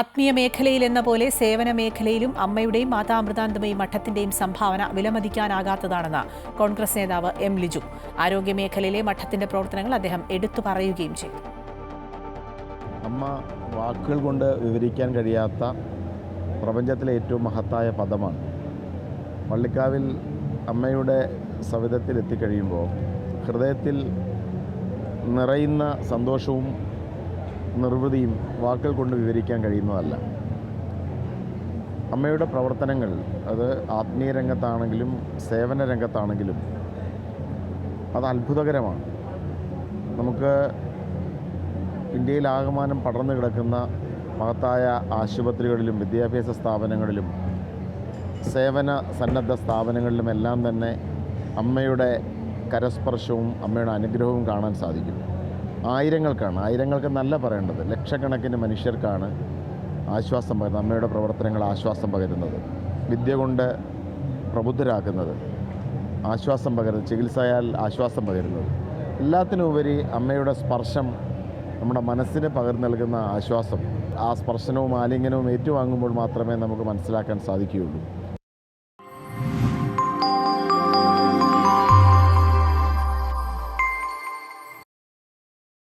ആത്മീയ മേഖലയിൽ എന്ന പോലെ സേവന മേഖലയിലും അമ്മയുടെയും മാതാമൃതാനന്ദമയി മഠത്തിന്റെയും സംഭാവന വിലമതിക്കാനാകാത്തതാണെന്ന് കോൺഗ്രസ് നേതാവ് എം ലിജു. ആരോഗ്യ മേഖലയിലെ മഠത്തിന്റെ പ്രവർത്തനങ്ങൾ അദ്ദേഹം എടുത്തു പറയുകയും ചെയ്തു. അമ്മ വാക്കുകൾ കൊണ്ട് വിവരിക്കാൻ കഴിയാത്ത പ്രപഞ്ചത്തിലെ ഏറ്റവും മഹത്തായ പദമാണ്. വള്ളിക്കാവിൽ അമ്മയുടെ സവിധത്തിൽ എത്തിക്കഴിയുമ്പോൾ ഹൃദയത്തിൽ നിറയുന്ന സന്തോഷവും നിർവൃതിയും വാക്കുകൾ കൊണ്ട് വിവരിക്കാൻ കഴിയുന്നതല്ല. അമ്മയുടെ പ്രവർത്തനങ്ങൾ അത് ആത്മീയ രംഗത്താണെങ്കിലും സേവന രംഗത്താണെങ്കിലും അത് അത്ഭുതകരമാണ്. നമുക്ക് ഇന്ത്യയിലാകമാനം പടർന്നു കിടക്കുന്ന മഹത്തായ ആശുപത്രികളിലും വിദ്യാഭ്യാസ സ്ഥാപനങ്ങളിലും സേവന സന്നദ്ധ സ്ഥാപനങ്ങളിലുമെല്ലാം തന്നെ അമ്മയുടെ കരസ്പർശവും അമ്മയുടെ അനുഗ്രഹവും കാണാൻ സാധിക്കും. ആയിരങ്ങൾക്ക് നല്ല പറയേണ്ടത്, ലക്ഷക്കണക്കിന് മനുഷ്യർക്കാണ് ആശ്വാസം പകരുന്നത്. അമ്മയുടെ പ്രവർത്തനങ്ങൾ ആശ്വാസം പകരുന്നത്, വിദ്യ കൊണ്ട് പ്രബുദ്ധരാക്കുന്നത്, ആശ്വാസം പകരുന്നത്, ചികിത്സയാൽ ആശ്വാസം പകരുന്നത്, എല്ലാത്തിനുപരി അമ്മയുടെ സ്പർശം നമ്മുടെ മനസ്സിന് പകർന്നു നൽകുന്ന ആശ്വാസം. ആ സ്പർശനവും ആലിംഗനവും ഏറ്റുവാങ്ങുമ്പോൾ മാത്രമേ നമുക്ക് മനസ്സിലാക്കാൻ സാധിക്കുകയുള്ളൂ.